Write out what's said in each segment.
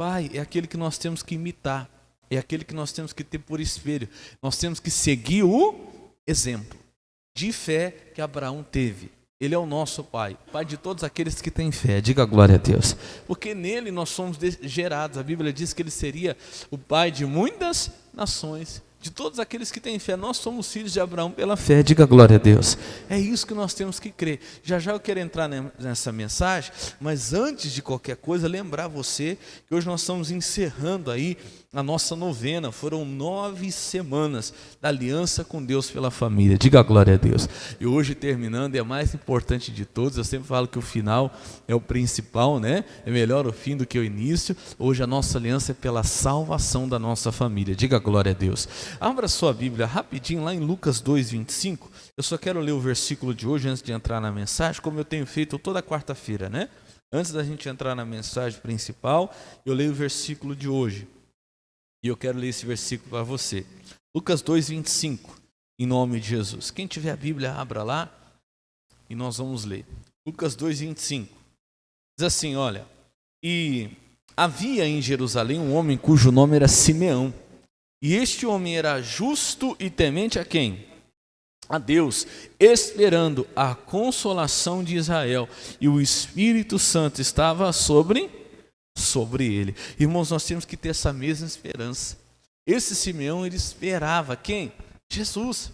Pai é aquele que nós temos que imitar, é aquele que nós temos que ter por espelho. Nós temos que seguir o exemplo de fé que Abraão teve. Ele é o nosso Pai, Pai de todos aqueles que têm fé. Diga glória a Deus. Porque nele nós somos gerados. A Bíblia diz que ele seria o Pai de muitas nações. De todos aqueles que têm fé, nós somos filhos de Abraão pela fé. Diga glória a Deus. É isso que nós temos que crer. Já já eu quero entrar nessa mensagem, mas antes de qualquer coisa, lembrar você que hoje nós estamos encerrando aí a nossa novena. Foram 9 semanas da aliança com Deus pela família. Diga glória a Deus. E hoje terminando, é a mais importante de todos. Eu sempre falo que o final é o principal, né? É melhor o fim do que o início. Hoje a nossa aliança é pela salvação da nossa família. Diga glória a Deus. Abra sua Bíblia rapidinho lá em Lucas 2:25. Eu só quero ler o versículo de hoje antes de entrar na mensagem, como eu tenho feito toda quarta-feira, né? Antes da gente entrar na mensagem principal, eu leio o versículo de hoje. E eu quero ler esse versículo para você. Lucas 2:25, em nome de Jesus. Quem tiver a Bíblia, abra lá e nós vamos ler. Lucas 2:25. Diz assim, olha: E havia em Jerusalém um homem cujo nome era Simeão. E este homem era justo e temente a quem? A Deus, esperando a consolação de Israel. E o Espírito Santo estava sobre ele. Irmãos, nós temos que ter essa mesma esperança. Esse Simeão, ele esperava quem? Jesus.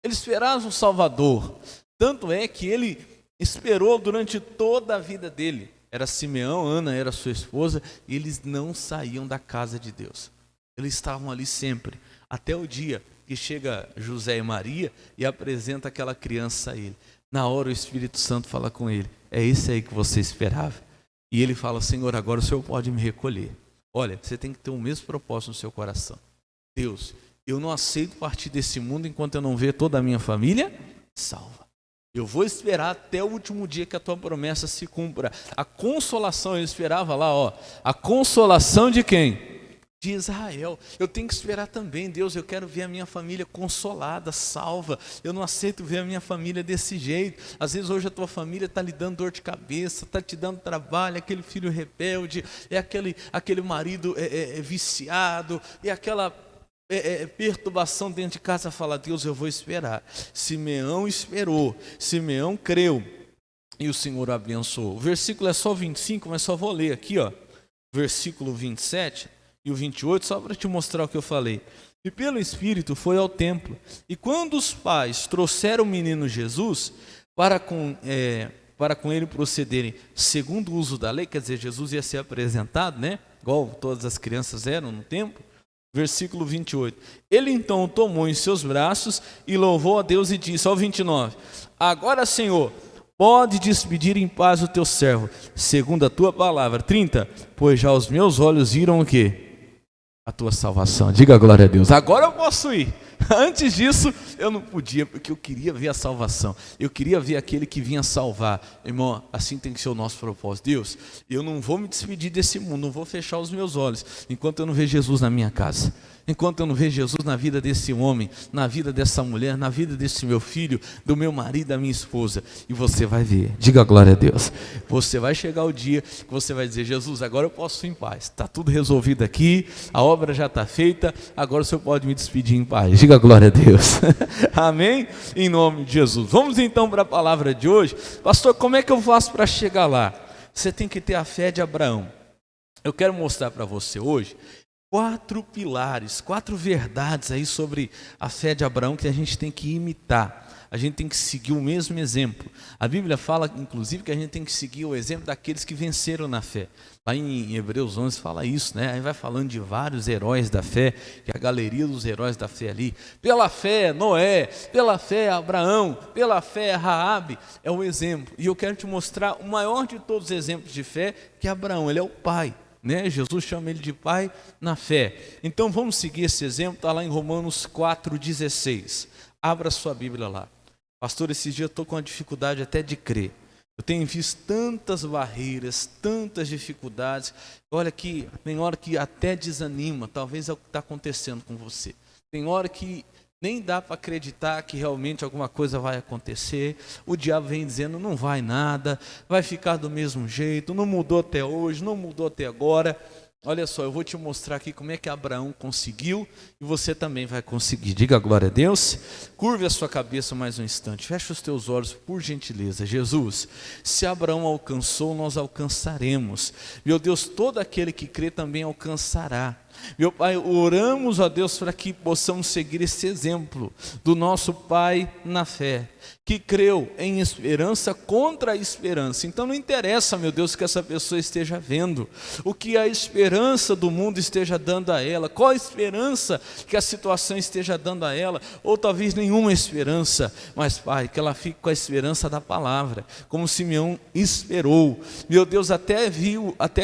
Ele esperava o Salvador. Tanto é que ele esperou durante toda a vida dele. Era Simeão, Ana era sua esposa, e eles não saíam da casa de Deus. Eles estavam ali sempre, até o dia que chega José e Maria e apresenta aquela criança a ele. Na hora o Espírito Santo fala com ele: é esse aí que você esperava. E ele fala: Senhor, agora o Senhor pode me recolher. Olha, você tem que ter o mesmo propósito no seu coração. Deus, eu não aceito partir desse mundo enquanto eu não ver toda a minha família salva. Eu vou esperar até o último dia que a tua promessa se cumpra. A consolação, eu esperava lá, a consolação de quem? De Israel. Eu tenho que esperar também, Deus, eu quero ver a minha família consolada, salva. Eu não aceito ver a minha família desse jeito. Às vezes hoje a tua família está lhe dando dor de cabeça, está te dando trabalho, aquele filho rebelde, é aquele marido viciado, é aquela perturbação dentro de casa. Fala: Deus, eu vou esperar. Simeão esperou, Simeão creu e o Senhor abençoou. O versículo é só 25, mas só vou ler aqui, versículo 27 e o 28, só para te mostrar o que eu falei. E pelo Espírito foi ao templo. E quando os pais trouxeram o menino Jesus para com ele procederem segundo o uso da lei, quer dizer, Jesus ia ser apresentado, né? Igual todas as crianças eram no templo. Versículo 28. Ele então o tomou em seus braços e louvou a Deus e disse, ao 29, agora, Senhor, pode despedir em paz o teu servo, segundo a tua palavra. 30, pois já os meus olhos viram o quê? A tua salvação. Diga glória a Deus. Agora eu posso ir. Antes disso, eu não podia, porque eu queria ver a salvação. Eu queria ver aquele que vinha salvar. Irmão, assim tem que ser o nosso propósito. Deus, eu não vou me despedir desse mundo, não vou fechar os meus olhos, enquanto eu não ver Jesus na minha casa. Enquanto eu não ver Jesus na vida desse homem, na vida dessa mulher, na vida desse meu filho, do meu marido, da minha esposa. E você vai ver, diga glória a Deus. Você vai chegar o dia que você vai dizer, Jesus, agora eu posso ir em paz. Está tudo resolvido aqui, a obra já está feita, agora o Senhor pode me despedir em paz. Diga glória a Deus. Amém? Em nome de Jesus. Vamos então para a palavra de hoje. Pastor, como é que eu faço para chegar lá? Você tem que ter a fé de Abraão. Eu quero mostrar para você hoje 4 pilares, 4 verdades aí sobre a fé de Abraão que a gente tem que imitar. A gente tem que seguir o mesmo exemplo. A Bíblia fala, inclusive, que a gente tem que seguir o exemplo daqueles que venceram na fé. Lá em Hebreus 11 fala isso, né? Aí vai falando de vários heróis da fé, que é a galeria dos heróis da fé ali. Pela fé, Noé, pela fé, Abraão, pela fé, Raabe, é o exemplo. E eu quero te mostrar o maior de todos os exemplos de fé, que é Abraão, ele é o pai. Né? Jesus chama ele de pai na fé. Então vamos seguir esse exemplo, está lá em Romanos 4,16. Abra sua Bíblia lá. Pastor, esses dias eu estou com uma dificuldade até de crer. Eu tenho visto tantas barreiras, tantas dificuldades. Olha que tem hora que até desanima, talvez é o que está acontecendo com você. Tem hora que nem dá para acreditar que realmente alguma coisa vai acontecer. O diabo vem dizendo, não vai nada, vai ficar do mesmo jeito, não mudou até hoje, não mudou até agora. Olha só, eu vou te mostrar aqui como é que Abraão conseguiu e você também vai conseguir. Diga glória a Deus. Curve a sua cabeça mais um instante. Feche os teus olhos, por gentileza. Jesus, se Abraão alcançou, nós alcançaremos. Meu Deus, todo aquele que crê também alcançará. Meu Pai, oramos a Deus para que possamos seguir esse exemplo do nosso Pai na fé, que creu em esperança contra a esperança. Então não interessa, meu Deus, que essa pessoa esteja vendo, o que a esperança do mundo esteja dando a ela, qual a esperança que a situação esteja dando a ela, ou talvez nenhuma esperança, mas Pai, que ela fique com a esperança da palavra, como Simeão esperou. Meu Deus, até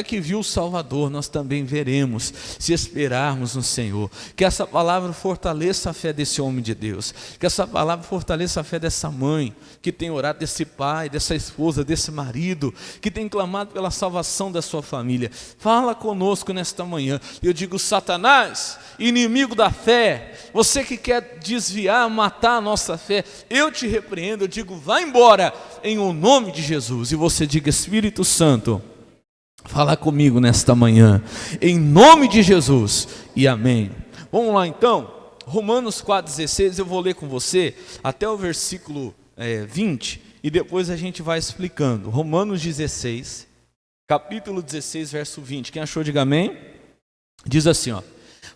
que viu o Salvador, nós também veremos, se esperarmos no Senhor. Que essa palavra fortaleça a fé desse homem de Deus, que essa palavra fortaleça a fé dessa mãe, que tem orado, desse pai, dessa esposa, desse marido, que tem clamado pela salvação da sua família. Fala conosco nesta manhã. Eu digo: Satanás, inimigo da fé, você que quer desviar, matar a nossa fé, eu te repreendo, eu digo: vai embora, em o nome de Jesus. E você diga: Espírito Santo, fala comigo nesta manhã, em nome de Jesus, e amém. Vamos lá então, Romanos 4,16, eu vou ler com você até o versículo 20, e depois a gente vai explicando. Romanos 16, capítulo 16, verso 20, quem achou, diga amém. Diz assim, ó: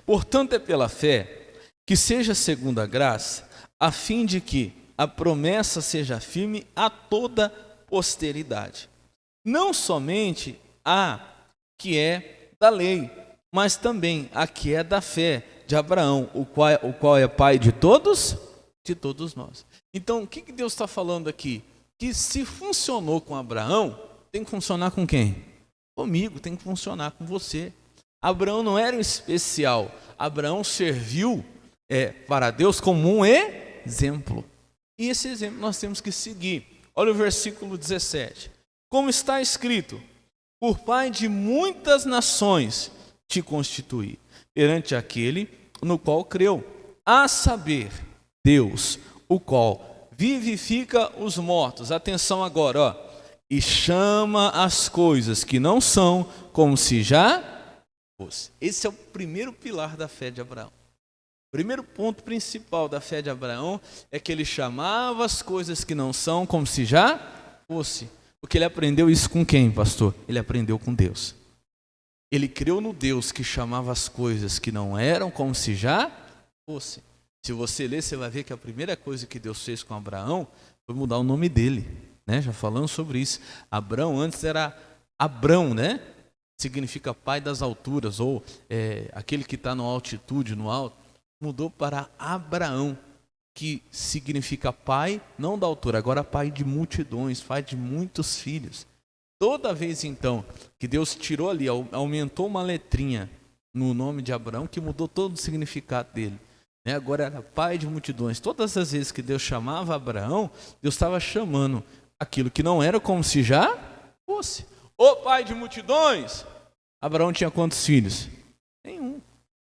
portanto é pela fé que seja segundo a graça, a fim de que a promessa seja firme a toda posteridade, não somente a que é da lei, mas também a que é da fé de Abraão, o qual é pai de todos nós. Então, o que Deus está falando aqui? Que se funcionou com Abraão, tem que funcionar com quem? Comigo, tem que funcionar com você. Abraão não era um especial, Abraão serviu para Deus como um exemplo. E esse exemplo nós temos que seguir. Olha o versículo 17. Como está escrito: por pai de muitas nações te constituí, perante aquele no qual creu, a saber, Deus, o qual vivifica os mortos. Atenção agora, ó. E chama as coisas que não são como se já fosse. Esse é o primeiro pilar da fé de Abraão. O primeiro ponto principal da fé de Abraão é que ele chamava as coisas que não são como se já fosse. Porque ele aprendeu isso com quem, pastor? Ele aprendeu com Deus. Ele creu no Deus que chamava as coisas que não eram como se já fosse. Se você ler, você vai ver que a primeira coisa que Deus fez com Abraão foi mudar o nome dele, né? Já falamos sobre isso. Abraão antes era Abrão, né? Significa pai das alturas, ou aquele que está na altitude, no alto. Mudou para Abraão, que significa pai, não da altura, agora pai de multidões, pai de muitos filhos. Toda vez então que Deus tirou ali, aumentou uma letrinha no nome de Abraão, que mudou todo o significado dele. Agora era pai de multidões. Todas as vezes que Deus chamava Abraão, Deus estava chamando aquilo que não era como se já fosse. Ô pai de multidões! Abraão tinha quantos filhos? Nenhum.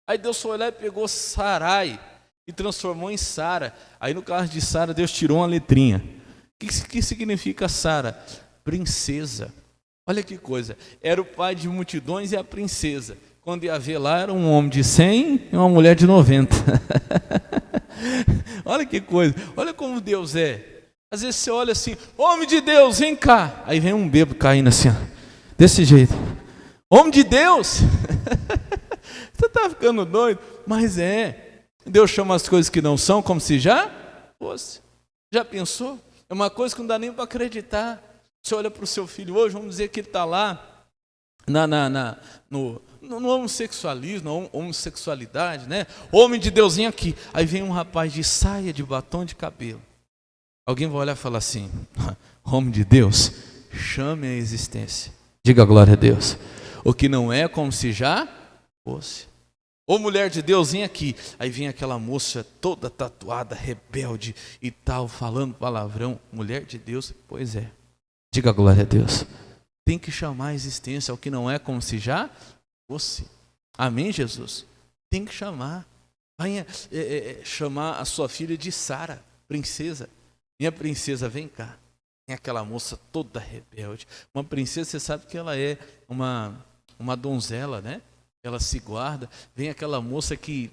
Aí Deus foi lá e pegou Sarai e transformou em Sara. Aí no caso de Sara, Deus tirou uma letrinha. O que significa Sara? Princesa. Olha que coisa. Era o pai de multidões e a princesa. Quando ia ver lá, era um homem de 100 e uma mulher de 90. Olha que coisa. Olha como Deus é. Às vezes você olha assim: homem de Deus, vem cá. Aí vem um bêbado caindo assim, ó, desse jeito. Homem de Deus. Você está ficando doido? Mas Deus chama as coisas que não são como se já fosse. Já pensou? É uma coisa que não dá nem para acreditar. Você olha para o seu filho hoje, vamos dizer que ele está lá no homossexualismo, na homossexualidade, né? Homem de Deus, vem aqui. Aí vem um rapaz de saia, de batom de cabelo. Alguém vai olhar e falar assim: homem de Deus, chame a existência. Diga glória a Deus. O que não é como se já fosse. Ô mulher de Deus, vem aqui. Aí vem aquela moça toda tatuada, rebelde e tal, falando palavrão. Mulher de Deus, pois é. Diga glória a Deus. Tem que chamar a existência ao que não é como se já fosse. Amém, Jesus? Tem que chamar. Venha chamar a sua filha de Sara, princesa. Minha princesa, vem cá. Tem aquela moça toda rebelde. Uma princesa, você sabe que ela é uma donzela, né? ela se guarda. Vem aquela moça que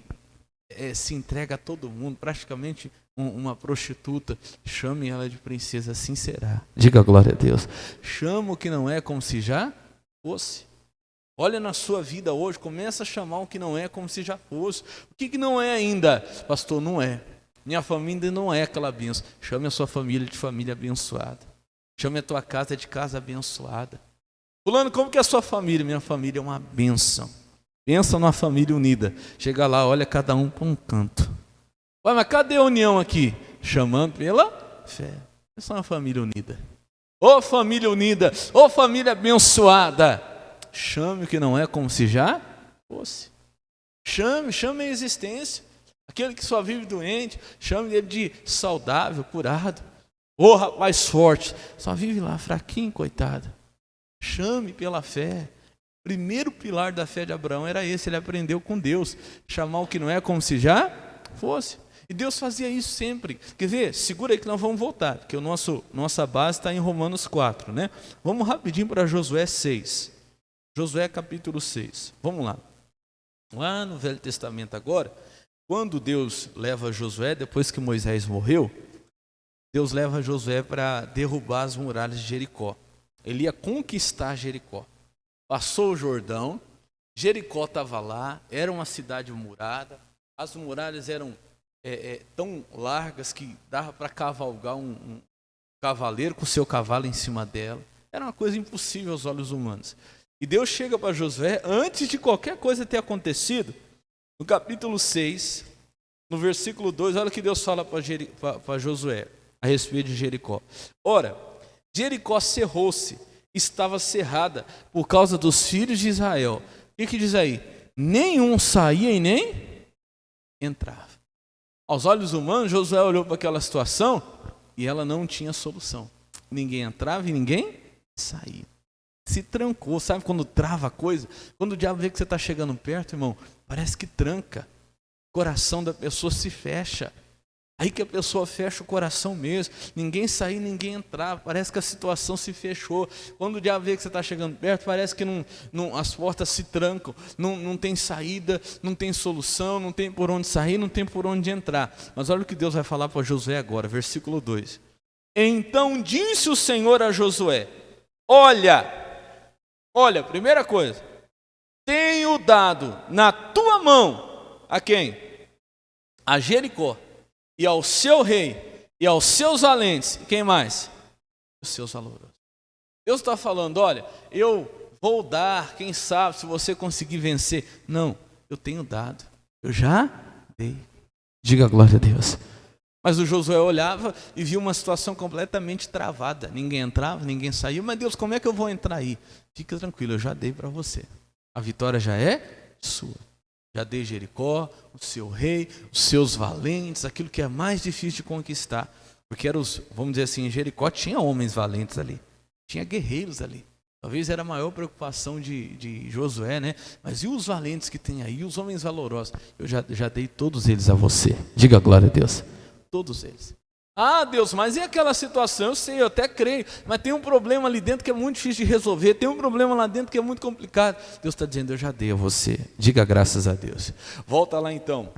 se entrega a todo mundo, praticamente uma prostituta. Chame ela de princesa, assim será. Diga glória a Deus. Chama o que não é como se já fosse. Olha na sua vida hoje, começa a chamar o que não é como se já fosse. O que não é ainda? Pastor, não é. Minha família ainda não é aquela bênção. Chame a sua família de família abençoada. Chame a tua casa de casa abençoada. Fulano, como que é a sua família? Minha família é uma bênção. Pensa numa família unida. Chega lá, olha cada um para um canto. Ué, mas cadê a união aqui? Chamando pela fé. Pensa numa família unida. Ô família unida, ô família abençoada. Chame o que não é como se já fosse. Chame a existência. Aquele que só vive doente, chame ele de saudável, curado. Ô rapaz forte, só vive lá fraquinho, coitado. Chame pela fé. O primeiro pilar da fé de Abraão era esse, ele aprendeu com Deus. Chamar o que não é como se já fosse. E Deus fazia isso sempre. Quer ver? Segura aí que nós vamos voltar, porque nossa base está em Romanos 4, né? Vamos rapidinho para Josué 6. Josué capítulo 6. Vamos lá. Lá no Velho Testamento agora, quando Deus leva Josué, depois que Moisés morreu, Deus leva Josué para derrubar as muralhas de Jericó. Ele ia conquistar Jericó. Passou o Jordão, Jericó estava lá, era uma cidade murada, as muralhas eram tão largas que dava para cavalgar um cavaleiro com o seu cavalo em cima dela. Era uma coisa impossível aos olhos humanos. E Deus chega para Josué, antes de qualquer coisa ter acontecido, no capítulo 6, no versículo 2, olha o que Deus fala para Josué a respeito de Jericó. Ora, Jericó cerrou-se, estava cerrada por causa dos filhos de Israel. O que diz aí? Nenhum saía e nem entrava. Aos olhos humanos, Josué olhou para aquela situação e ela não tinha solução. Ninguém entrava e ninguém saía. Se trancou, sabe quando trava a coisa? Quando o diabo vê que você está chegando perto, irmão, parece que tranca. O coração da pessoa se fecha. Aí que a pessoa fecha o coração mesmo. Ninguém saía, ninguém entrava. Parece que a situação se fechou. Quando o diabo vê que você está chegando perto, parece que as portas se trancam. Não tem saída, não tem solução, não tem por onde sair, não tem por onde entrar. Mas olha o que Deus vai falar para Josué agora, versículo 2. Então disse o Senhor a Josué: Olha, primeira coisa, tenho dado na tua mão a quem? A Jericó. E ao seu rei, e aos seus valentes, e quem mais? Os seus valorosos. Deus está falando, olha, eu vou dar, quem sabe, se você conseguir vencer. Não, eu tenho dado, eu já dei. Diga glória a Deus. Mas o Josué olhava e viu uma situação completamente travada. Ninguém entrava, ninguém saiu. Mas Deus, como é que eu vou entrar aí? Fica tranquilo, eu já dei para você. A vitória já é sua. Já dei Jericó, o seu rei, os seus valentes, aquilo que é mais difícil de conquistar. Porque vamos dizer assim, em Jericó tinha homens valentes ali, tinha guerreiros ali. Talvez era a maior preocupação de Josué, né? Mas e os valentes que tem aí, os homens valorosos? Eu já dei todos eles a você. Diga glória a Deus. Todos eles. Ah, Deus, mas e aquela situação? Eu sei, eu até creio, mas tem um problema ali dentro que é muito difícil de resolver, tem um problema lá dentro que é muito complicado. Deus está dizendo, eu já dei a você. Diga graças a Deus. Volta lá então,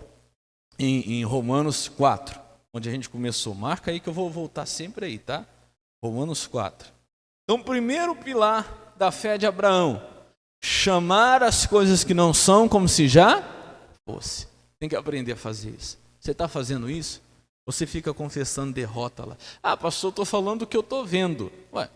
em Romanos 4, onde a gente começou. Marca aí que eu vou voltar sempre aí, tá? Romanos 4. Então, primeiro pilar da fé de Abraão, chamar as coisas que não são como se já fosse. Tem que aprender a fazer isso. Você está fazendo isso? Você fica confessando derrota lá. Ah, pastor, estou falando do que eu estou vendo. Ué,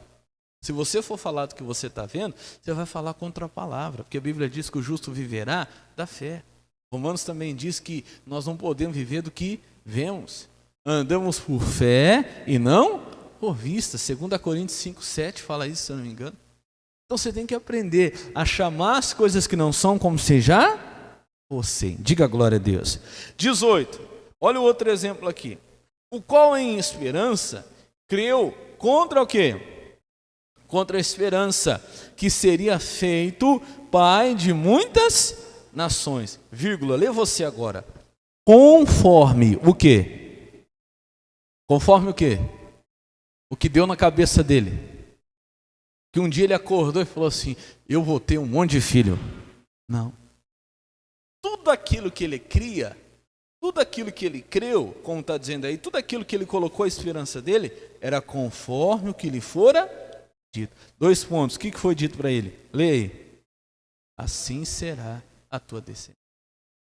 se você for falar do que você está vendo, você vai falar contra a palavra, porque a Bíblia diz que o justo viverá da fé. Romanos também diz que nós não podemos viver do que vemos. Andamos por fé e não por vista. 2 Coríntios 5:7 fala isso, se eu não me engano. Então você tem que aprender a chamar as coisas que não são como se já fossem. Diga glória a Deus. 18. Olha o outro exemplo aqui. O qual em esperança creu contra o quê? Contra a esperança, que seria feito pai de muitas nações. Vírgula, lê você agora. Conforme o quê? Conforme o quê? O que deu na cabeça dele. Que um dia ele acordou e falou assim, eu vou ter um monte de filho. Não. aquilo que ele cria, tudo aquilo que ele creu, como está dizendo aí, tudo aquilo que ele colocou a esperança dele, era conforme o que lhe fora dito. 2 pontos, o que foi dito para ele? Leia aí. Assim será a tua descendência.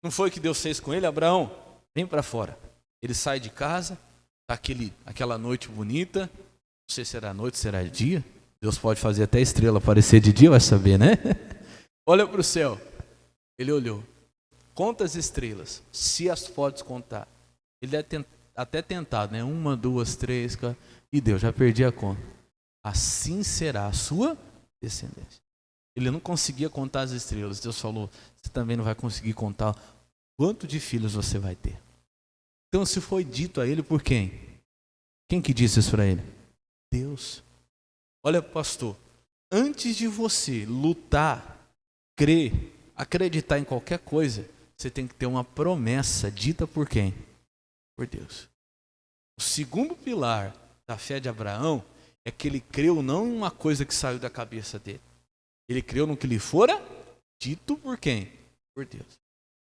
Não foi o que Deus fez com ele? Abraão, vem para fora. Ele sai de casa, tá aquela noite bonita, não sei se será noite, será dia. Deus pode fazer até a estrela aparecer de dia, vai saber, né? Olha para o céu. Ele olhou. Conta as estrelas, se as podes contar. Ele deve até tentado, né? 1, 2, 3, 4. E Deus, já perdi a conta. Assim será a sua descendência. Ele não conseguia contar as estrelas. Deus falou, você também não vai conseguir contar quanto de filhos você vai ter. Então, se foi dito a ele por quem? Quem que disse isso para ele? Deus. Olha, pastor, antes de você lutar, crer, acreditar em qualquer coisa, você tem que ter uma promessa dita por quem? Por Deus. O segundo pilar da fé de Abraão é que ele creu não em uma coisa que saiu da cabeça dele. Ele creu no que lhe fora dito por quem? Por Deus.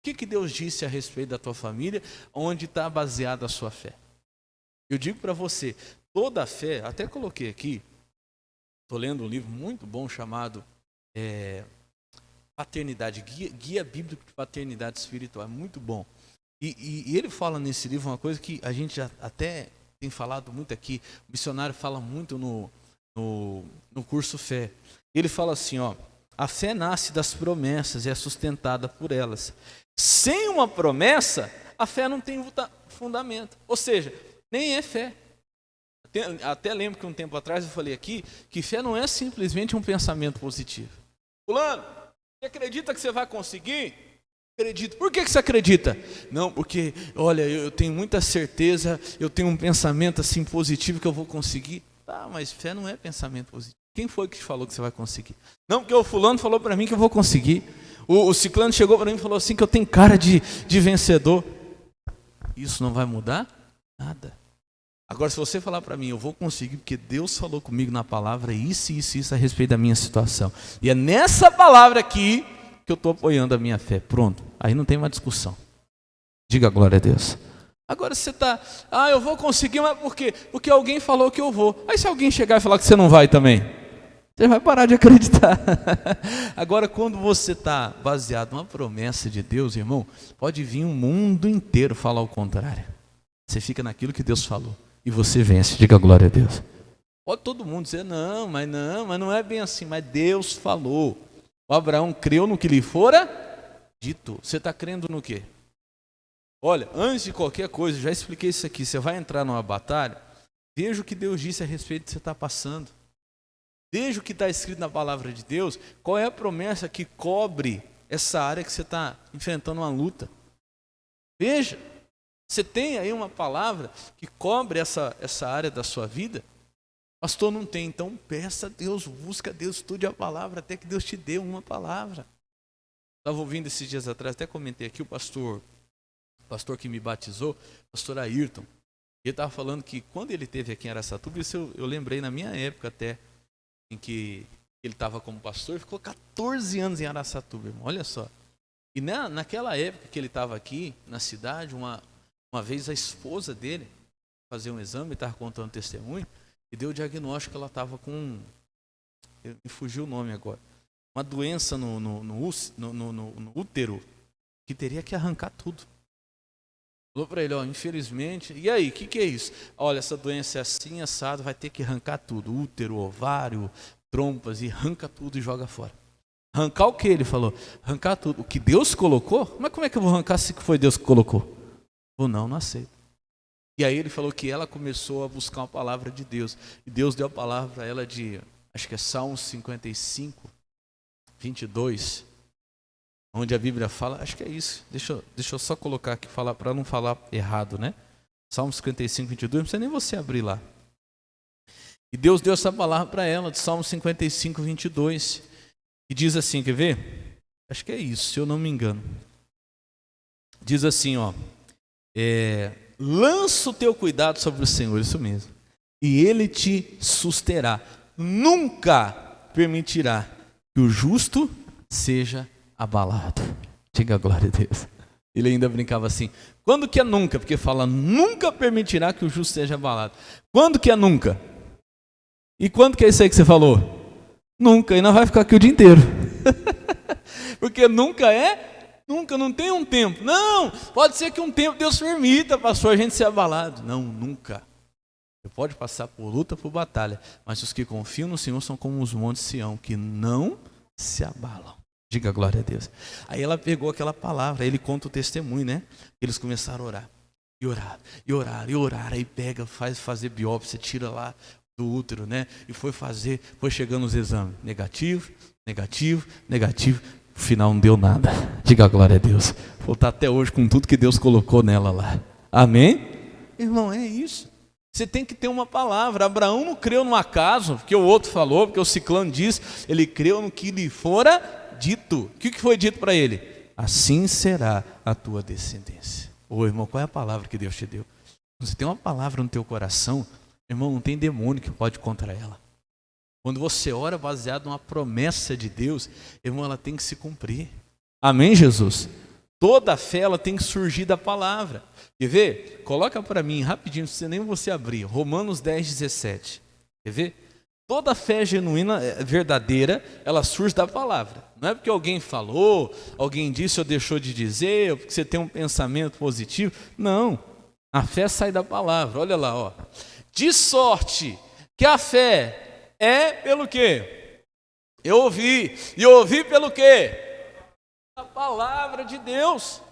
O que Deus disse a respeito da tua família? Onde está baseada a sua fé? Eu digo para você, toda a fé, até coloquei aqui, estou lendo um livro muito bom chamado Paternidade, Guia Bíblico de Paternidade Espiritual, é muito bom. E ele fala nesse livro uma coisa que a gente já até tem falado muito aqui, o missionário fala muito no curso Fé. Ele fala assim, ó, a fé nasce das promessas e é sustentada por elas. Sem uma promessa, a fé não tem fundamento, ou seja, nem é fé. Até lembro que um tempo atrás eu falei aqui que fé não é simplesmente um pensamento positivo. Fulano, você acredita que você vai conseguir? Acredito. Por que você acredita? Não, porque, olha, eu tenho muita certeza, eu tenho um pensamento assim positivo que eu vou conseguir. Tá, mas fé não é pensamento positivo. Quem foi que te falou que você vai conseguir? Não, porque o fulano falou para mim que eu vou conseguir. O ciclano chegou para mim e falou assim que eu tenho cara de vencedor. Isso não vai mudar nada. Agora, se você falar para mim, eu vou conseguir porque Deus falou comigo na palavra isso a respeito da minha situação. E é nessa palavra aqui que eu estou apoiando a minha fé. Pronto, aí não tem mais discussão. Diga glória a Deus. Agora você está, eu vou conseguir, mas por quê? Porque alguém falou que eu vou. Aí se alguém chegar e falar que você não vai também, você vai parar de acreditar. Agora, quando você está baseado numa promessa de Deus, irmão, pode vir um mundo inteiro falar o contrário. Você fica naquilo que Deus falou e você vence. Diga glória a Deus. Pode todo mundo dizer, mas não é bem assim. Mas Deus falou. O Abraão creu no que lhe fora dito. Você está crendo no quê? Olha, antes de qualquer coisa, já expliquei isso aqui. Você vai entrar numa batalha, veja o que Deus disse a respeito do que você está passando. Veja o que está escrito na palavra de Deus. Qual é a promessa que cobre essa área que você está enfrentando uma luta? Veja. Você tem aí uma palavra que cobre essa área da sua vida? Pastor, não tem. Então peça a Deus, busca a Deus, estude a palavra até que Deus te dê uma palavra. Estava ouvindo esses dias atrás, até comentei aqui, o pastor que me batizou, pastor Ayrton. Ele estava falando que quando ele esteve aqui em Araçatuba, isso eu lembrei na minha época até, em que ele estava como pastor, ficou 14 anos em Araçatuba, irmão, olha só. E naquela época que ele estava aqui na cidade, uma vez a esposa dele fazer um exame, estava contando testemunho, e deu o diagnóstico que ela estava com, me fugiu o nome agora, uma doença no útero, que teria que arrancar tudo. Falou para ele, infelizmente, e aí, o que é isso? Olha, essa doença é assim, assado, vai ter que arrancar tudo, útero, ovário, trompas, e arranca tudo e joga fora. Arrancar o que? Ele falou, arrancar tudo. O que Deus colocou? Mas como é que eu vou arrancar se foi Deus que colocou? Ou não aceito. E aí ele falou que ela começou a buscar uma palavra de Deus. E Deus deu a palavra a ela de, acho que é Salmos 55, 22, onde a Bíblia fala, acho que é isso. Deixa eu só colocar aqui, para não falar errado, né? Salmos 55, 22, não precisa nem você abrir lá. E Deus deu essa palavra para ela, de Salmos 55, 22, e diz assim, quer ver? Acho que é isso, se eu não me engano. Diz assim, lança o teu cuidado sobre o Senhor, isso mesmo, e Ele te susterá, nunca permitirá que o justo seja abalado. Diga glória a Deus. Ele ainda brincava assim, quando que é nunca? Porque fala, nunca permitirá que o justo seja abalado. Quando que é nunca? E quando que é isso aí que você falou? Nunca, e não vai ficar aqui o dia inteiro. Porque nunca é, nunca, não tem um tempo. Não, pode ser que um tempo Deus permita, pastor, a gente ser abalado. Não, nunca. Você pode passar por luta, por batalha, mas os que confiam no Senhor são como os montes de Sião, que não se abalam. Diga glória a Deus. Aí ela pegou aquela palavra, aí ele conta o testemunho, né? Eles começaram a orar, e orar, e orar, e orar. Aí pega, faz fazer biópsia, tira lá do útero, né? E foi chegando os exames. Negativo, negativo, negativo. No final não deu nada. Diga glória a Deus. Vou estar até hoje com tudo que Deus colocou nela lá. Amém? Irmão, é isso. Você tem que ter uma palavra. Abraão não creu no acaso, porque o outro falou, porque o ciclano disse. Ele creu no que lhe fora dito. O que foi dito para ele? Assim será a tua descendência. Ô irmão, qual é a palavra que Deus te deu? Você tem uma palavra no teu coração, irmão, não tem demônio que pode contra ela. Quando você ora baseado numa promessa de Deus, irmão, ela tem que se cumprir. Amém, Jesus? Toda fé ela tem que surgir da palavra. Quer ver? Coloca para mim rapidinho, se nem você abrir. Romanos 10:17. Quer ver? Toda fé genuína, verdadeira, ela surge da palavra. Não é porque alguém falou, alguém disse ou deixou de dizer, ou porque você tem um pensamento positivo. Não. A fé sai da palavra. Olha lá, ó. De sorte que a fé é pelo quê? Eu ouvi. E ouvi pelo quê? A palavra de Deus.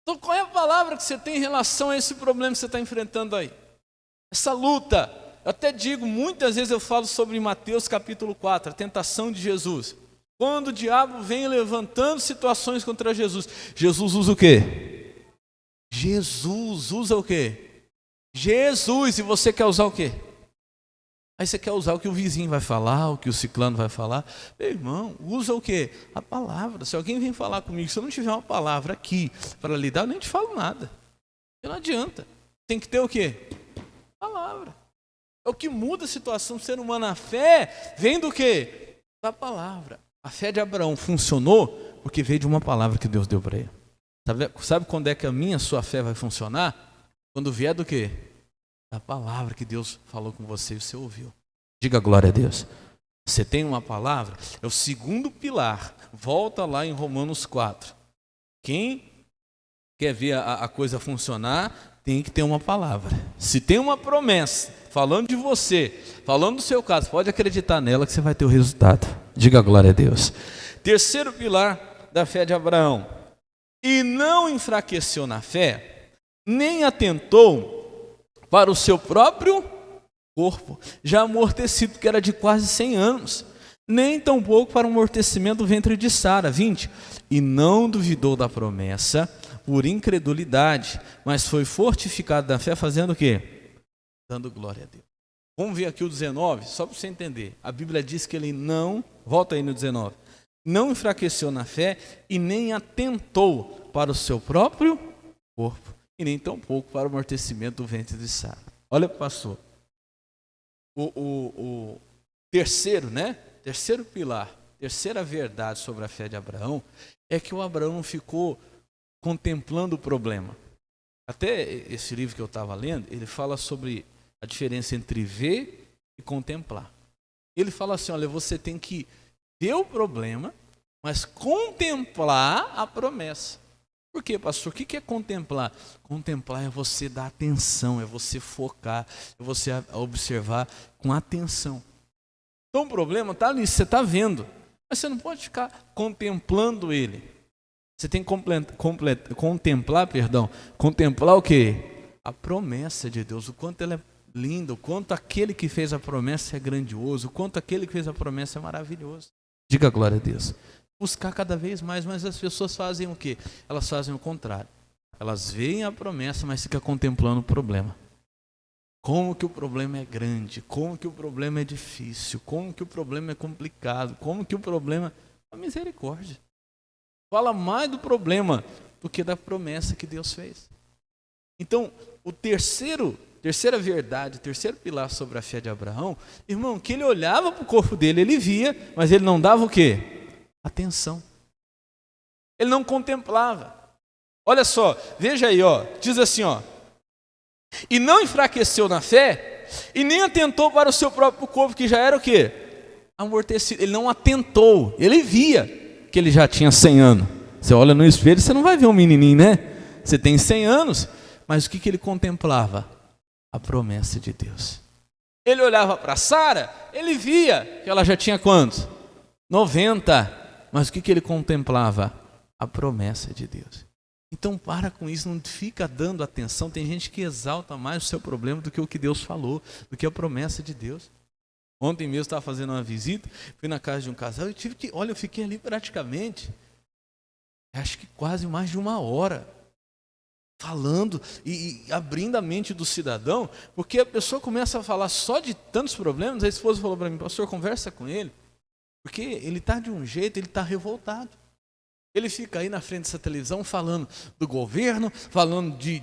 Então qual é a palavra que você tem em relação a esse problema que você está enfrentando aí? Essa luta. Eu até digo, muitas vezes eu falo sobre Mateus capítulo 4, a tentação de Jesus. Quando o diabo vem levantando situações contra Jesus, Jesus usa o quê? Jesus usa o quê? Jesus, e você quer usar o quê? Aí você quer usar o que o vizinho vai falar, o que o ciclano vai falar. Meu irmão, usa o quê? A palavra. Se alguém vem falar comigo, se eu não tiver uma palavra aqui para lidar, eu nem te falo nada. Não adianta. Tem que ter o quê? Palavra. É o que muda a situação do ser humano. A fé vem do quê? Da palavra. A fé de Abraão funcionou porque veio de uma palavra que Deus deu para ele. Sabe quando é que a sua fé vai funcionar? Quando vier do quê? Da palavra que Deus falou com você e você ouviu. Diga glória a Deus. Você tem uma palavra? É o segundo pilar. Volta lá em Romanos 4. Quem quer ver a coisa funcionar, tem que ter uma palavra. Se tem uma promessa falando de você, falando do seu caso, pode acreditar nela que você vai ter o resultado. Diga glória a Deus. Terceiro pilar da fé de Abraão. E não enfraqueceu na fé, nem atentou para o seu próprio corpo, já amortecido, que era de quase 100 anos, nem tampouco para o amortecimento do ventre de Sara, 20. E não duvidou da promessa por incredulidade, mas foi fortificado da fé, fazendo o quê? Dando glória a Deus. Vamos ver aqui o 19, só para você entender. A Bíblia diz que ele não, volta aí no 19, não enfraqueceu na fé e nem atentou para o seu próprio corpo, e nem tampouco para o amortecimento do ventre de Sara. Olha, pastor, o terceiro, né? Terceiro pilar, terceira verdade sobre a fé de Abraão é que o Abraão ficou contemplando o problema. Até esse livro que eu estava lendo, ele fala sobre a diferença entre ver e contemplar. Ele fala assim, olha, você tem que ver o problema, mas contemplar a promessa. Por quê, pastor? O que é contemplar? Contemplar é você dar atenção, é você focar, é você observar com atenção. Então o problema está ali, você está vendo, mas você não pode ficar contemplando ele. Você tem que contemplar o quê? A promessa de Deus, o quanto ela é linda, o quanto aquele que fez a promessa é grandioso, o quanto aquele que fez a promessa é maravilhoso. Diga glória a Deus. Buscar cada vez mais, mas as pessoas fazem o quê? Elas fazem o contrário. Elas veem a promessa, mas ficam contemplando o problema. Como que o problema é grande, como que o problema é difícil, como que o problema é complicado, como que o problema... A misericórdia. Fala mais do problema do que da promessa que Deus fez. Então, terceira verdade, o terceiro pilar sobre a fé de Abraão, irmão, que ele olhava para o corpo dele, ele via, mas ele não dava o quê? Atenção. Ele não contemplava. Olha só, veja aí, ó, diz assim, ó. E não enfraqueceu na fé, e nem atentou para o seu próprio corpo, que já era o quê? Amortecido. Ele não atentou, ele via que ele já tinha 100 anos. Você olha no espelho, você não vai ver um menininho, né? Você tem 100 anos, mas o que ele contemplava? A promessa de Deus. Ele olhava para Sara, ele via que ela já tinha quantos? 90. Mas o que ele contemplava? A promessa de Deus. Então para com isso, não fica dando atenção. Tem gente que exalta mais o seu problema do que o que Deus falou, do que a promessa de Deus. Ontem mesmo estava fazendo uma visita, fui na casa de um casal e eu fiquei ali praticamente, acho que quase mais de 1 hora, falando e abrindo a mente do cidadão, porque a pessoa começa a falar só de tantos problemas. A esposa falou para mim: pastor, conversa com ele, porque ele está de um jeito, ele está revoltado. Ele fica aí na frente dessa televisão falando do governo, falando de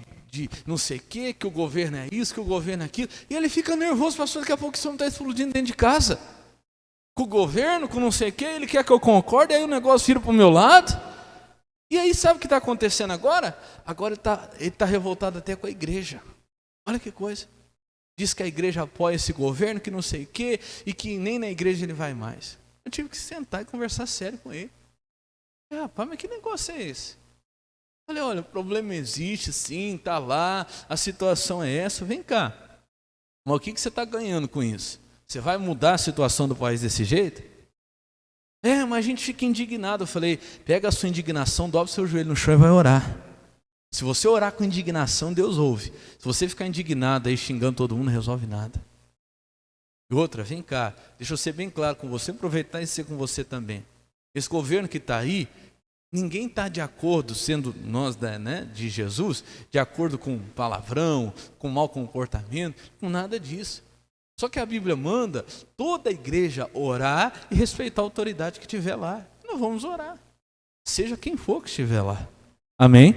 não sei o quê, que o governo é isso, que o governo é aquilo, e ele fica nervoso, pastor, daqui a pouco isso não está explodindo dentro de casa. Com o governo, com não sei o quê, ele quer que eu concorde, aí o negócio vira para o meu lado. E aí sabe o que está acontecendo agora? Agora ele está revoltado até com a igreja. Olha que coisa. Diz que a igreja apoia esse governo, que não sei o quê, e que nem na igreja ele vai mais. Eu tive que sentar e conversar sério com ele. Rapaz, mas que negócio é esse? Falei, olha, o problema existe sim, está lá, a situação é essa, vem cá. Mas o que você está ganhando com isso? Você vai mudar a situação do país desse jeito? Mas a gente fica indignado. Eu falei, pega a sua indignação, dobra o seu joelho no chão e vai orar. Se você orar com indignação, Deus ouve. Se você ficar indignado aí xingando todo mundo, não resolve nada. E outra, vem cá, deixa eu ser bem claro com você, aproveitar e ser com você também. Esse governo que está aí, ninguém está de acordo, sendo nós de Jesus, de acordo com palavrão, com mau comportamento, com nada disso. Só que a Bíblia manda toda a igreja orar e respeitar a autoridade que estiver lá. Nós vamos orar, seja quem for que estiver lá. Amém?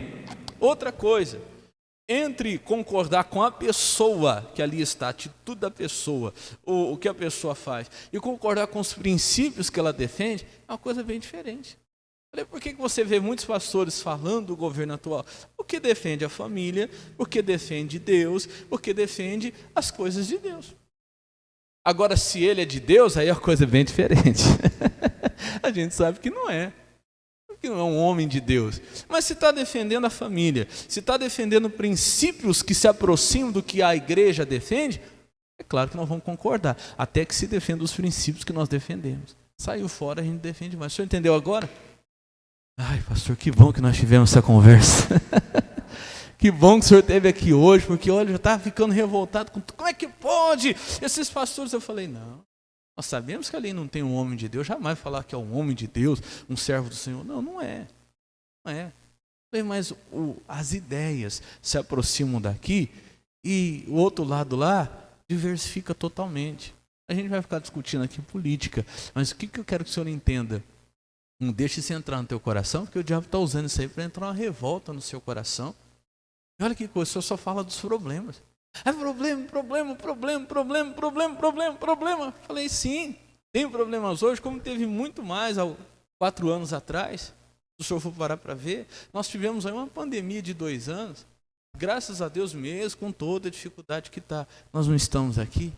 Outra coisa, entre concordar com a pessoa que ali está, a atitude da pessoa, o que a pessoa faz, e concordar com os princípios que ela defende, é uma coisa bem diferente. Por que você vê muitos pastores falando do governo atual? Porque defende a família, porque defende Deus, porque defende as coisas de Deus. Agora, se ele é de Deus, aí é uma coisa bem diferente. A gente sabe que não é. Que não é um homem de Deus. Mas se está defendendo a família, se está defendendo princípios que se aproximam do que a igreja defende, é claro que nós vamos concordar, até que se defenda os princípios que nós defendemos. Saiu fora, a gente defende mais. O senhor entendeu agora? Ai, pastor, que bom que nós tivemos essa conversa. Que bom que o senhor esteve aqui hoje, porque olha, eu já estava ficando revoltado com tudo. Como é que pode? Esses pastores, eu falei, não. Nós sabemos que ali não tem um homem de Deus, jamais falar que é um homem de Deus, um servo do Senhor. Não, não é. Não é. Mas as ideias se aproximam daqui e o outro lado lá diversifica totalmente. A gente vai ficar discutindo aqui política, mas o que eu quero que o senhor entenda? Não deixe isso entrar no teu coração, porque o diabo está usando isso aí para entrar uma revolta no seu coração. E olha que coisa, o senhor só fala dos problemas. É problema. Falei, sim, tem problemas hoje, como teve muito mais há 4 anos atrás. Se o senhor for parar para ver, nós tivemos aí uma pandemia de 2 anos. Graças a Deus mesmo, com toda a dificuldade que está. Nós não estamos aqui,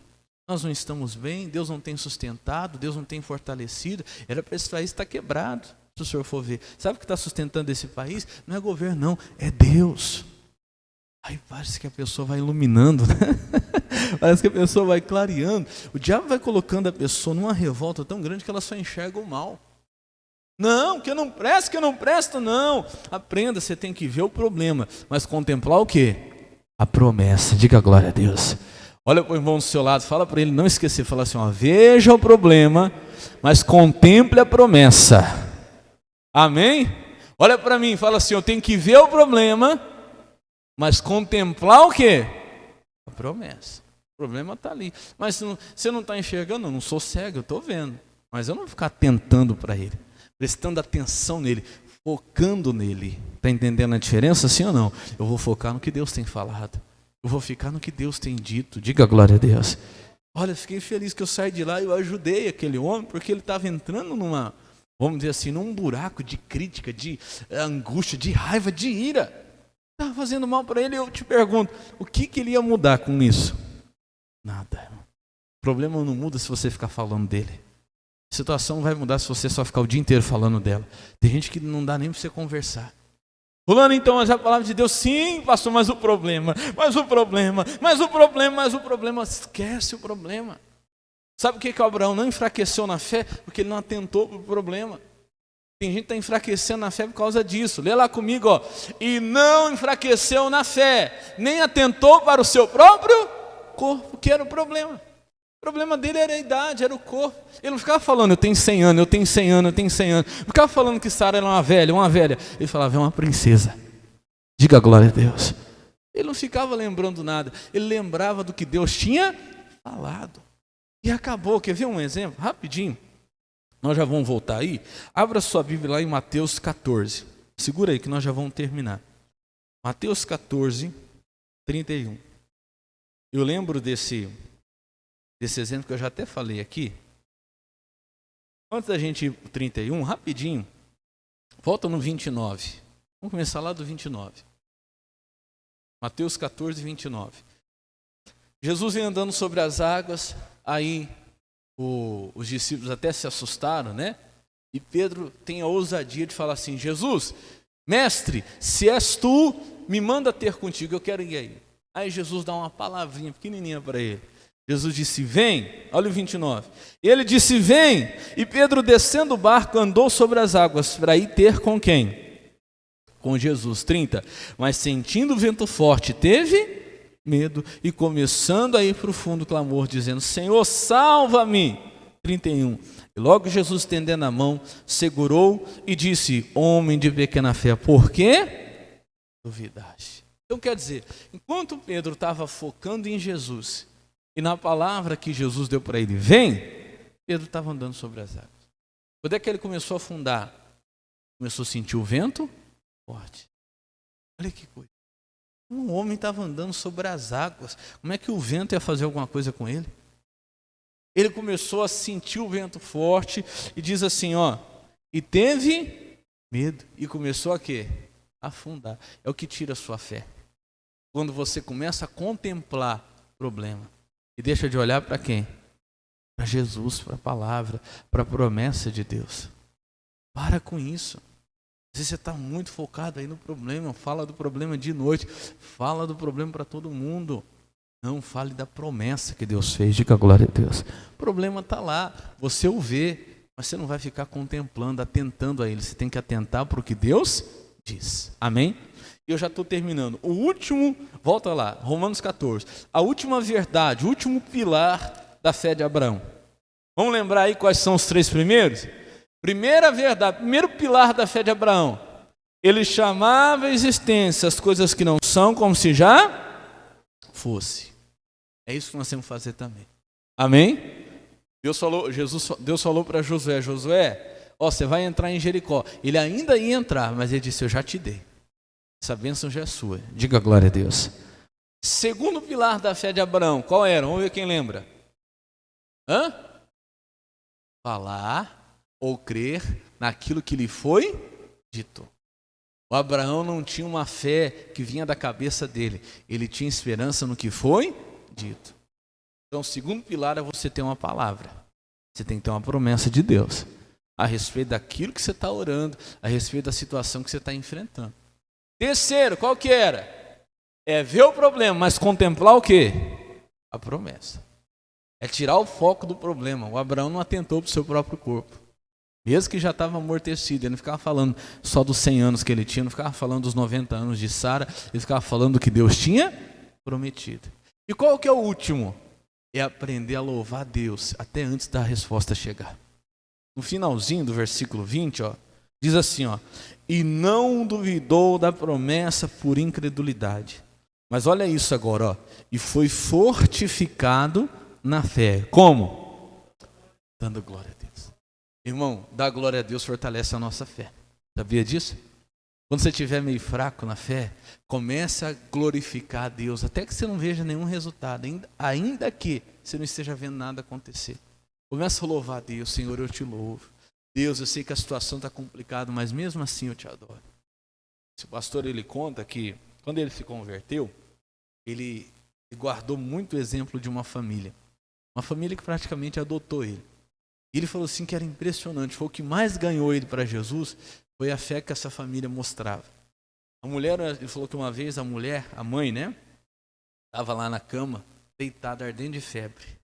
nós não estamos bem, Deus não tem sustentado, Deus não tem fortalecido. Era para esse país estar quebrado, se o senhor for ver. Sabe o que está sustentando esse país? Não é governo, não, é Deus. Aí parece que a pessoa vai iluminando, né? Parece que a pessoa vai clareando. O diabo vai colocando a pessoa numa revolta tão grande que ela só enxerga o mal. Não, que eu não presto, não. Aprenda, você tem que ver o problema, mas contemplar o quê? A promessa. Diga glória a Deus. Olha para o irmão do seu lado, fala para ele não esquecer, fala assim, ó, veja o problema, mas contemple a promessa. Amém? Olha para mim, fala assim, eu tenho que ver o problema, mas contemplar o quê? A promessa. O problema está ali. Mas se você não está enxergando, eu não sou cego, eu estou vendo. Mas eu não vou ficar tentando para ele, prestando atenção nele, focando nele. Está entendendo a diferença, sim ou não? Eu vou focar no que Deus tem falado. Eu vou ficar no que Deus tem dito. Diga glória a Deus. Olha, fiquei feliz que eu saí de lá e eu ajudei aquele homem, porque ele estava entrando numa vamos dizer assim, num buraco de crítica, de angústia, de raiva, de ira. Estava fazendo mal para ele. Eu te pergunto, o que ele ia mudar com isso? Nada. O problema não muda se você ficar falando dele. A situação não vai mudar se você só ficar o dia inteiro falando dela. Tem gente que não dá nem para você conversar. Fulano, então, mas a palavra de Deus, sim, pastor, mas o problema, esquece o problema. Sabe o que o Abraão não enfraqueceu na fé? Porque ele não atentou para o problema. Tem gente que está enfraquecendo na fé por causa disso. Lê lá comigo, ó. E não enfraqueceu na fé, nem atentou para o seu próprio corpo, que era o problema. O problema dele era a idade, era o corpo. Ele não ficava falando, eu tenho 100 anos, eu tenho 100 anos, eu tenho 100 anos. Não ficava falando que Sara era uma velha. Ele falava, é uma princesa. Diga glória a Deus. Ele não ficava lembrando nada. Ele lembrava do que Deus tinha falado. E acabou. Quer ver um exemplo? Rapidinho. Nós já vamos voltar aí. Abra sua Bíblia lá em Mateus 14. Segura aí que nós já vamos terminar. Mateus 14, 31. Eu lembro desse exemplo que eu já até falei aqui. Antes da gente ir para o 31, rapidinho, volta no 29. Vamos começar lá do 29. Mateus 14, 29. Jesus ia andando sobre as águas, aí os discípulos até se assustaram, né? E Pedro tem a ousadia de falar assim, Jesus, mestre, se és tu, me manda ter contigo, eu quero ir aí. Aí Jesus dá uma palavrinha pequenininha para ele. Jesus disse, vem, olha o 29. Ele disse, vem, e Pedro descendo o barco andou sobre as águas para ir ter com quem? Com Jesus. 30. Mas sentindo o vento forte, teve medo e começando a ir para o fundo clamor, dizendo, Senhor, salva-me. 31. E logo Jesus estendendo a mão, segurou e disse, homem de pequena fé, por que duvidaste? Então quer dizer, enquanto Pedro estava focando em Jesus e na palavra que Jesus deu para ele, vem, Pedro estava andando sobre as águas. Quando é que ele começou a afundar? Começou a sentir o vento forte. Olha que coisa. Um homem estava andando sobre as águas. Como é que o vento ia fazer alguma coisa com ele? Ele começou a sentir o vento forte e diz assim, ó, e teve medo e começou a quê? A afundar. É o que tira a sua fé. Quando você começa a contemplar o problema e deixa de olhar para quem? Para Jesus, para a palavra, para a promessa de Deus. Para com isso. Às vezes você está muito focado aí no problema, fala do problema de noite, fala do problema para todo mundo. Não fale da promessa que Deus fez, diga glória a Deus. O problema está lá, você o vê, mas você não vai ficar contemplando, atentando a ele. Você tem que atentar para o que Deus diz. Amém? E eu já estou terminando. O último, volta lá, Romanos 14. A última verdade, o último pilar da fé de Abraão. Vamos lembrar aí quais são os 3 primeiros? Primeira verdade, primeiro pilar da fé de Abraão. Ele chamava a existência as coisas que não são como se já fosse. É isso que nós temos que fazer também. Amém? Deus falou para Josué, ó, você vai entrar em Jericó. Ele ainda ia entrar, mas ele disse, eu já te dei. Essa bênção já é sua. Diga glória a Deus. Segundo pilar da fé de Abraão, qual era? Vamos ver quem lembra. Falar ou crer naquilo que lhe foi dito. O Abraão não tinha uma fé que vinha da cabeça dele. Ele tinha esperança no que foi dito. Então, o segundo pilar é você ter uma palavra. Você tem que ter uma promessa de Deus a respeito daquilo que você está orando, a respeito da situação que você está enfrentando. Terceiro, qual que era? É ver o problema, mas contemplar o quê? A promessa. É tirar o foco do problema. O Abraão não atentou para o seu próprio corpo. Mesmo que já estava amortecido, ele não ficava falando só dos 100 anos que ele tinha, não ficava falando dos 90 anos de Sara, ele ficava falando do que Deus tinha prometido. E qual que é o último? É aprender a louvar Deus até antes da resposta chegar. No finalzinho do versículo 20, ó, diz assim, ó, e não duvidou da promessa por incredulidade. Mas olha isso agora, ó, e foi fortificado na fé. Como? Dando glória a Deus. Irmão, dar glória a Deus fortalece a nossa fé. Sabia disso? Quando você estiver meio fraco na fé, comece a glorificar a Deus, até que você não veja nenhum resultado, ainda que você não esteja vendo nada acontecer. Comece a louvar a Deus, Senhor, eu te louvo. Deus, eu sei que a situação está complicada, mas mesmo assim eu te adoro. Esse pastor, ele conta que quando ele se converteu, ele guardou muito o exemplo de uma família que praticamente adotou ele. E ele falou assim que era impressionante, foi o que mais ganhou ele para Jesus, foi a fé que essa família mostrava. A mulher, ele falou que uma vez a mãe, né, estava lá na cama, deitada, ardendo de febre.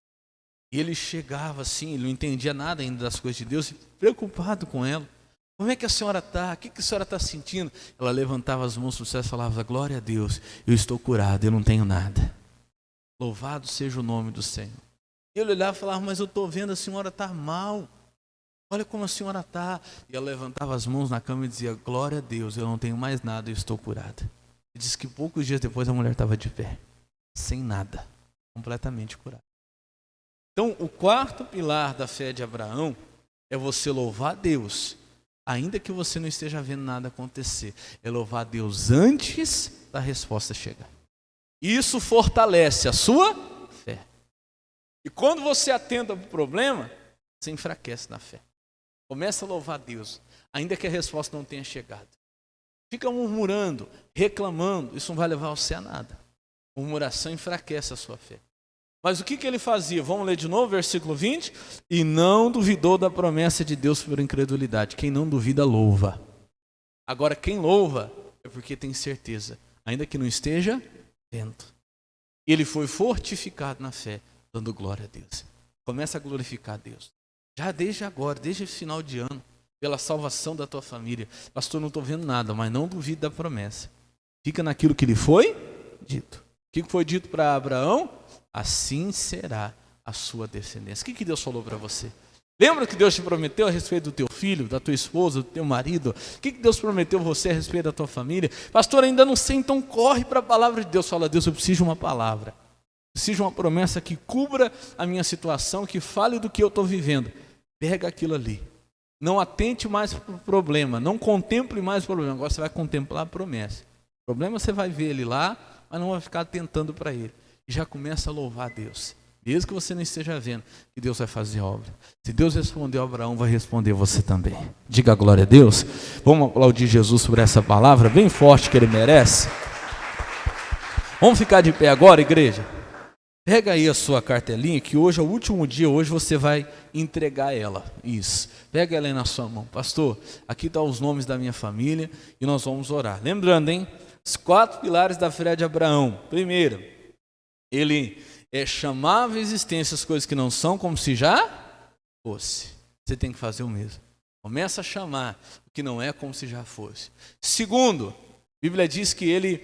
E ele chegava assim, ele não entendia nada ainda das coisas de Deus, preocupado com ela. Como é que a senhora está? O que a senhora está sentindo? Ela levantava as mãos para o céu e falava, glória a Deus, eu estou curado, eu não tenho nada. Louvado seja o nome do Senhor. Ele olhava e falava, mas eu estou vendo a senhora está mal. Olha como a senhora está. E ela levantava as mãos na cama e dizia, glória a Deus, eu não tenho mais nada, eu estou curada. E disse que poucos dias depois a mulher estava de pé, sem nada, completamente curada. Então, o quarto pilar da fé de Abraão é você louvar a Deus, ainda que você não esteja vendo nada acontecer. É louvar a Deus antes da resposta chegar. Isso fortalece a sua fé. E quando você atenta para o problema, você enfraquece na fé. Começa a louvar a Deus, ainda que a resposta não tenha chegado. Fica murmurando, reclamando, isso não vai levar você a nada. A murmuração enfraquece a sua fé. Mas o que ele fazia? Vamos ler de novo, versículo 20. E não duvidou da promessa de Deus por incredulidade. Quem não duvida, louva. Agora, quem louva é porque tem certeza, ainda que não esteja vendo. Ele foi fortificado na fé, dando glória a Deus. Começa a glorificar a Deus. Já desde agora, desde o final de ano, pela salvação da tua família. Pastor, não estou vendo nada, mas não duvide da promessa. Fica naquilo que lhe foi dito. O que foi dito para Abraão? Assim será a sua descendência. O que Deus falou para você? Lembra que Deus te prometeu a respeito do teu filho, da tua esposa, do teu marido? O que Deus prometeu a você a respeito da tua família? Pastor, ainda não sei, então corre para a palavra de Deus. Fala, Deus, eu preciso de uma palavra. Preciso de uma promessa que cubra a minha situação, que fale do que eu estou vivendo. Pega aquilo ali. Não atente mais para o problema, não contemple mais o problema. Agora você vai contemplar a promessa. O problema você vai ver ele lá, mas não vai ficar atentando para ele. E já começa a louvar a Deus. Mesmo que você não esteja vendo, que Deus vai fazer a obra. Se Deus respondeu a Abraão, vai responder você também. Diga a glória a Deus. Vamos aplaudir Jesus por essa palavra bem forte que ele merece. Vamos ficar de pé agora, igreja? Pega aí a sua cartelinha, que hoje é o último dia, hoje você vai entregar ela. Isso. Pega ela aí na sua mão. Pastor, aqui estão os nomes da minha família e nós vamos orar. Lembrando, hein? Os 4 pilares da fé de Abraão. Primeiro, ele chamava a existência as coisas que não são como se já fosse. Você tem que fazer o mesmo. Começa a chamar o que não é como se já fosse. Segundo, a Bíblia diz que ele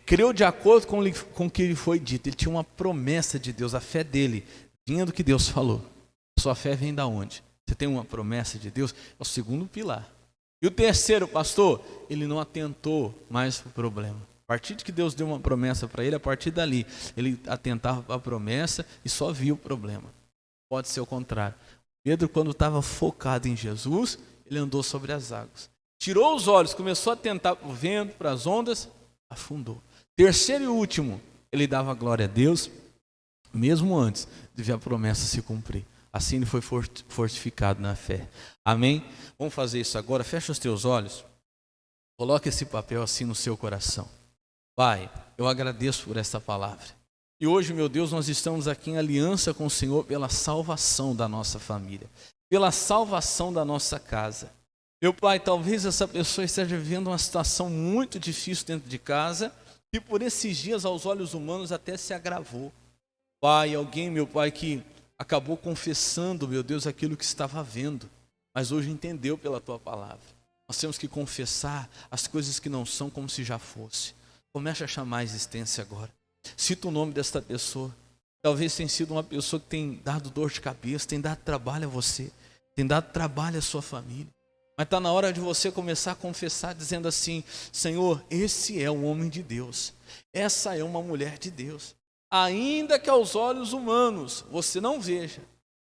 creu de acordo com o que lhe foi dito. Ele tinha uma promessa de Deus, a fé dele vinha do que Deus falou. A sua fé vem da onde? Você tem uma promessa de Deus? É o segundo pilar. E o terceiro, pastor, ele não atentou mais para o problema. A partir de que Deus deu uma promessa para ele, a partir dali, ele atentava para a promessa e só via o problema. Pode ser o contrário. Pedro, quando estava focado em Jesus, ele andou sobre as águas. Tirou os olhos, começou a atentar para o vento, para as ondas, afundou. Terceiro e último, ele dava glória a Deus, mesmo antes de ver a promessa se cumprir. Assim ele foi fortificado na fé. Amém? Vamos fazer isso agora. Fecha os teus olhos. Coloque esse papel assim no seu coração. Pai, eu agradeço por essa palavra. E hoje, meu Deus, nós estamos aqui em aliança com o Senhor pela salvação da nossa família, pela salvação da nossa casa. Meu Pai, talvez essa pessoa esteja vivendo uma situação muito difícil dentro de casa e por esses dias, aos olhos humanos, até se agravou. Pai, alguém, meu Pai, que acabou confessando, meu Deus, aquilo que estava vendo, mas hoje entendeu pela Tua palavra. Nós temos que confessar as coisas que não são como se já fosse. Comece a chamar a existência agora. Cita o nome desta pessoa. Talvez tenha sido uma pessoa que tem dado dor de cabeça, tem dado trabalho a você, tem dado trabalho à sua família. Mas está na hora de você começar a confessar dizendo assim, Senhor, esse é um homem de Deus. Essa é uma mulher de Deus. Ainda que aos olhos humanos você não veja,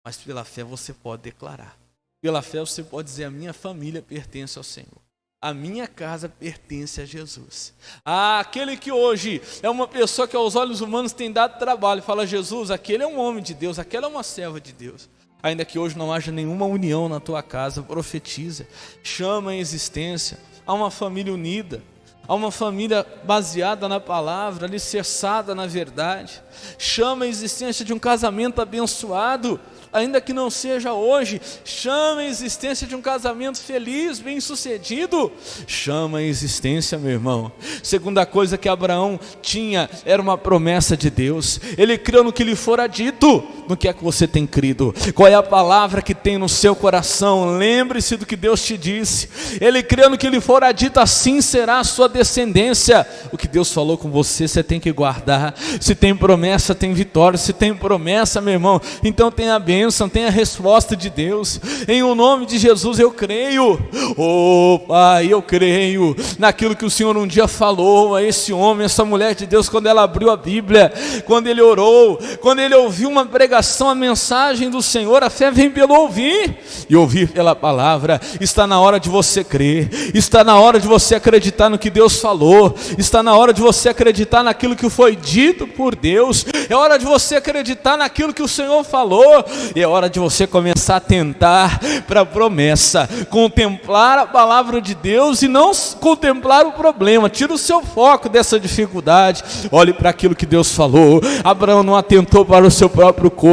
mas pela fé você pode declarar. Pela fé você pode dizer, a minha família pertence ao Senhor. A minha casa pertence a Jesus. Aquele que hoje é uma pessoa que aos olhos humanos tem dado trabalho, fala, Jesus, aquele é um homem de Deus, aquela é uma serva de Deus. Ainda que hoje não haja nenhuma união na tua casa, profetiza, chama em existência a uma família unida, a uma família baseada na palavra, alicerçada na verdade. Chama a existência de um casamento abençoado, ainda que não seja hoje. Chama a existência de um casamento feliz, bem sucedido. Chama a existência, meu irmão. Segunda coisa que Abraão tinha era uma promessa de Deus. Ele creu no que lhe fora dito. No que é que você tem crido? Qual é a palavra que tem no seu coração? Lembre-se do que Deus te disse. Ele creu no que lhe fora dito, assim será a sua descendência. O que Deus falou com você, você tem que guardar. Se tem promessa, tem vitória. Se tem promessa, meu irmão, então tem a bênção, tem a resposta de Deus. Em o nome de Jesus eu creio. Oh Pai, eu creio naquilo que o Senhor um dia falou a esse homem, essa mulher de Deus, quando ela abriu a Bíblia, quando ele orou, quando ele ouviu uma pregação, a mensagem do Senhor. A fé vem pelo ouvir e ouvir pela palavra. Está na hora de você crer, está na hora de você acreditar no que Deus falou, está na hora de você acreditar naquilo que foi dito por Deus. É hora de você acreditar naquilo que o Senhor falou. É hora de você começar a tentar para a promessa, contemplar a palavra de Deus e não contemplar o problema. Tira o seu foco dessa dificuldade, olhe para aquilo que Deus falou. Abraão não atentou para o seu próprio corpo.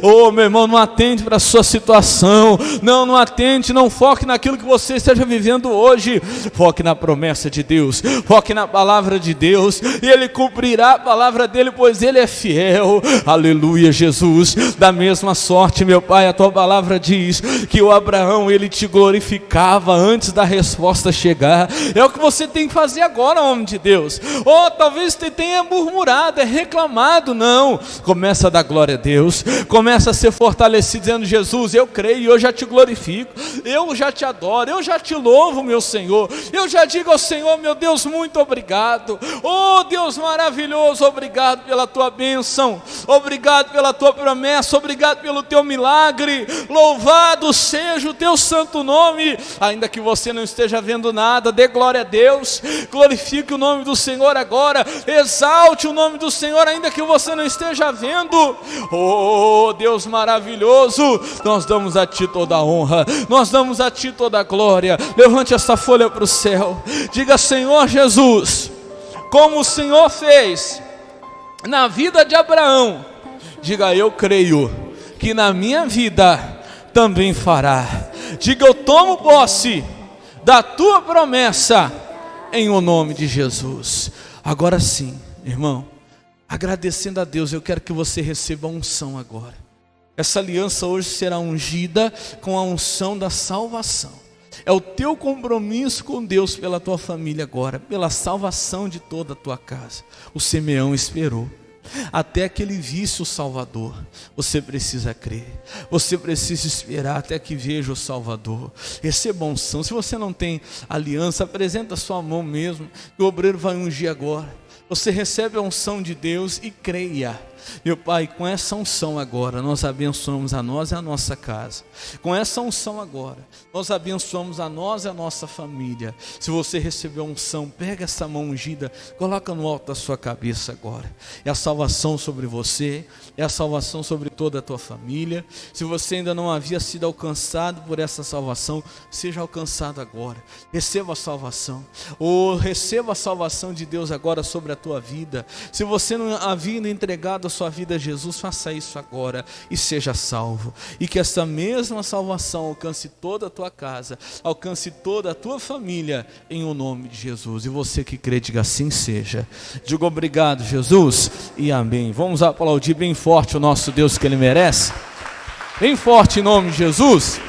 Oh, meu irmão, não atente para a sua situação. Não atente, não foque naquilo que você esteja vivendo hoje. Foque na promessa de Deus, foque na palavra de Deus, e Ele cumprirá a palavra dEle, pois Ele é fiel. Aleluia, Jesus. Da mesma sorte, meu Pai, a tua palavra diz que o Abraão, ele te glorificava antes da resposta chegar. É o que você tem que fazer agora, homem de Deus. Oh, talvez você tenha murmurado, reclamado. Não, começa a dar glória a Deus, começa a ser fortalecido, dizendo: Jesus, eu creio e eu já te glorifico, eu já te adoro, eu já te louvo, meu Senhor. Eu já digo ao Senhor: meu Deus, muito obrigado. Oh Deus maravilhoso, obrigado pela tua bênção, obrigado pela tua promessa, obrigado pelo teu milagre. Louvado seja o teu santo nome. Ainda que você não esteja vendo nada, dê glória a Deus, glorifique o nome do Senhor agora, exalte o nome do Senhor, ainda que você não esteja vendo. Oh Deus maravilhoso, nós damos a ti toda a honra, nós damos a ti toda a glória. Levante essa folha para o céu, diga: Senhor Jesus, como o Senhor fez na vida de Abraão, diga: eu creio que na minha vida também fará. Diga: eu tomo posse da tua promessa, em o nome de Jesus. Agora sim, irmão, agradecendo a Deus, eu quero que você receba a unção agora. Essa aliança hoje será ungida com a unção da salvação. É o teu compromisso com Deus pela tua família agora, pela salvação de toda a tua casa. O Simeão esperou até que ele visse o Salvador. Você precisa crer, você precisa esperar até que veja o Salvador. Receba a unção. Se você não tem aliança, apresenta a sua mão mesmo, que o obreiro vai ungir agora. Você recebe a unção de Deus e creia. Meu Pai, com essa unção agora, nós abençoamos a nós e a nossa casa. Com essa unção agora, nós abençoamos a nós e a nossa família. Se você recebeu a unção, pega essa mão ungida, coloca no alto da sua cabeça agora. É a salvação sobre você, é a salvação sobre toda a tua família. Se você ainda não havia sido alcançado por essa salvação, seja alcançado agora. Receba a salvação. Ou receba a salvação de Deus agora sobre a tua vida. Se você não havia entregado a sua vida a Jesus, faça isso agora e seja salvo. E que essa mesma salvação alcance toda a tua casa, alcance toda a tua família, em o nome de Jesus. E você que crê, diga: assim seja. Diga: obrigado, Jesus, e amém. Vamos aplaudir bem forte o nosso Deus, que Ele merece. Bem forte, em nome de Jesus.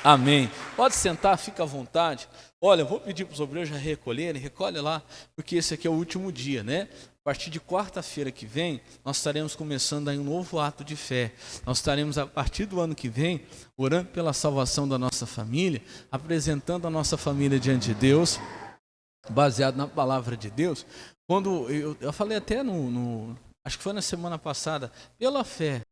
Amém. Pode sentar, fica à vontade. Olha, eu vou pedir para os obreiros já recolherem, recolhe lá, porque esse aqui é o último dia, né? A partir de quarta-feira que vem, nós estaremos começando aí um novo ato de fé. Nós estaremos, a partir do ano que vem, orando pela salvação da nossa família, apresentando a nossa família diante de Deus, baseado na palavra de Deus. Quando eu falei até acho que foi na semana passada, pela fé,